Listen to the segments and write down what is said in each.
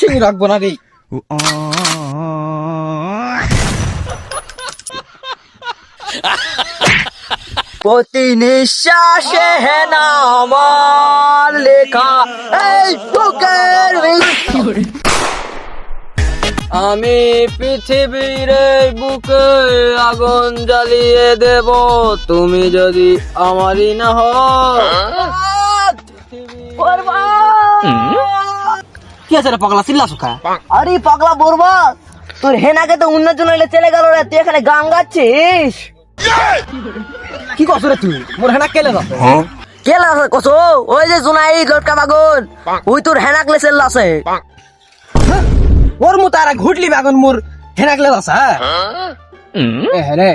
Missing রাখবো না রে। প্রতি নিঃশ্বাসে হেনা আমার লেখা এই বুকের ভিতরে। আমি পৃথিবীর এই বুকে আগুন জ্বালিয়ে দেব তুমি যদি আমারই না হও। কি আছে রে পাগলা, চিল্লা সুখা? আরে পাগলা বরবাদ, তোর হেনাকে তো উন্নজন হইলে চলে গেল রে, তুই এখানে গান গাচ্ছিস? কি করছ রে তুই? মোর হেনা কেলে যাচ্ছে? কেলা কসো? ওই যে জুনাই লটকা বাগন, ওই তোর হেনাকলে চেল্লা আছে। ওর মু তারা ঘুটলি বাগন মোর হেনা কেলে যাচ্ছে? এ রে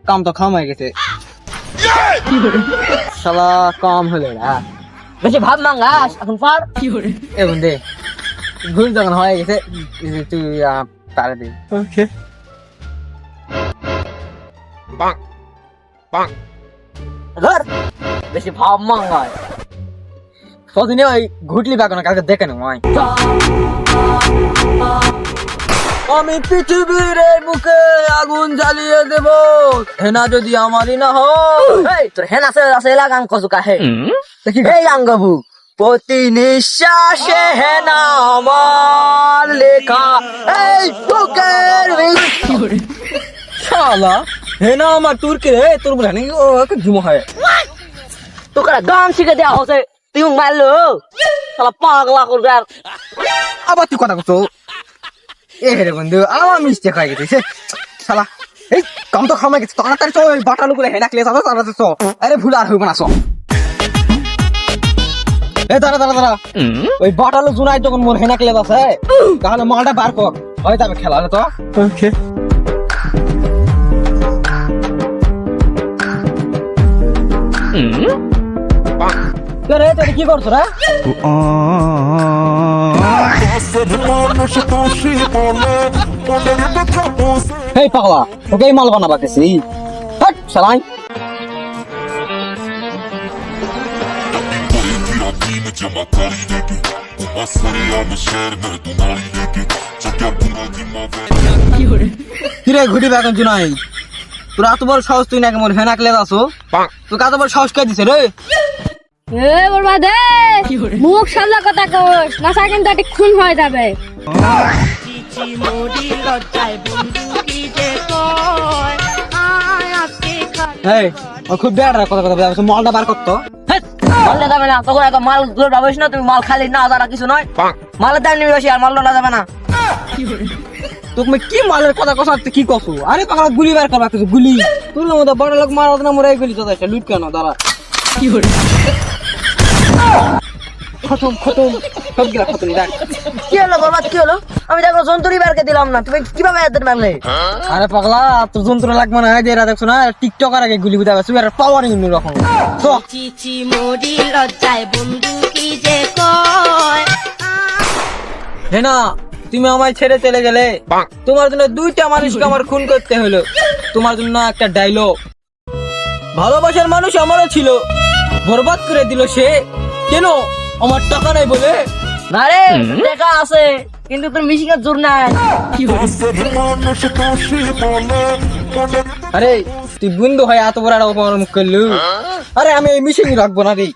কাম তো খাম হয়ে গেছে। শালা কাম হলো না। বেশি ভাব মাঙ্গাস এখন পার। এ বন্ধে ঘুম যখন হয়ে গেছে তুই তারা দে। ওকে ধর, বেশি ভাব মাঙ্গাস। সদিনে ওই ঘুটলি বাগন কালকে দেখে নো ভাই। আমি পৃথিবীর এই বুকে আগুন জ্বালিয়ে দেব হেনা যদি আমারই না হয়। তোর হেনা আছে লাগান কসুকা হে এই গান গাবু। প্রতি নিঃশ্বাসে হেনা আমার লেখা এই বুকের ভিতরে। শালা হেনা আমার তুর্কি রে, তোর বলে নাকি ও ঝুম হয়। তোকে গান শিখে দেওয়া হচ্ছে, তুই মারলো শালা পাগলা করবে। আর আবার তুই কথা কচ্ছ? এ রে বন্ধু আমার মিস্টেক হয়ে গেছে শালা। এই কাম তো খামাই গেছে, তাড়াতাড়ি চল ওই বাটালু করে হেনা ক্লেস আছে তাড়াতাড়ি চল। আরে ভুল আর হইব না চল। এ দাঁড়া দাঁড়া দাঁড়া, ওই বাটালু জুনাই যখন মোর হেনা ক্লেস আছে তাহলে মালটা বার কর, হয় যাবে খেলা তো। ওকে রে তুই কি করছ রে? এই পাগলা ওকে মাল বানাবা গেছি শালাই। কিরে ঘুটি বাগান জুনাই, তোর এত বড় সাহস তুই নাকি মোর হেনা ক্লেস আছো? তোকে এত বড় সাহস কে দিছে রে? এ বরবাদ, মুখ সামলা কথা কস না, কিন্তু এটি খুন হয়ে যাবে। এই ও খুব ব্যাড কথা কথা বলছে, মালটা বার করতো। মালটা যাবে না, তখন এত মাল গুলো ভাবিস না, তুমি মাল খালি না যারা কিছু নয়, মালের দাম নিবি বেশি আর মাল না যাবে না। তুমি কি মালের কথা কথা কি কসো? আরে পাগলা গুলি বার করবা কিছু গুলি, তোর মতো বড় লোক মারা না মোরাই গুলি তো যাচ্ছে লুট কেন দাঁড়া। খতম খতম সব গিলা খতম। দেখ কি হলো বরবাদ, কি হলো? আমি দেখো জন্তুরি বারকে দিলাম না, তুমি কিভাবে এদের মারলে? আরে পাগলা তোর যন্ত্র লাগবে না, যে এরা দেখছো না টিকটকার আগে গুলি বুঝা গেছে, এর পাওয়ার অন্য রকম। তো চিচি মোরি লজ্জায় বন্ধু কি যে কয়। হে না তুমি আমায় ছেড়ে চলে গেলে, তোমার জন্য দুইটা মানুষকে আমার খুন করতে হলো। তোমার জন্য একটা ডায়লগ, ভালোবাসার মানুষ আমারও ছিল, বরবাদ করে দিল সে, কেন আমার টাকা নাই বলে? না রে, দেখা আছে কিন্তু তোর মিশিংয়ের জোর নাই। আরে তুই বন্ধু হয় এত বড় অপমান মুখ করলু? আরে আমি এই মিশিং রাখবো না রে।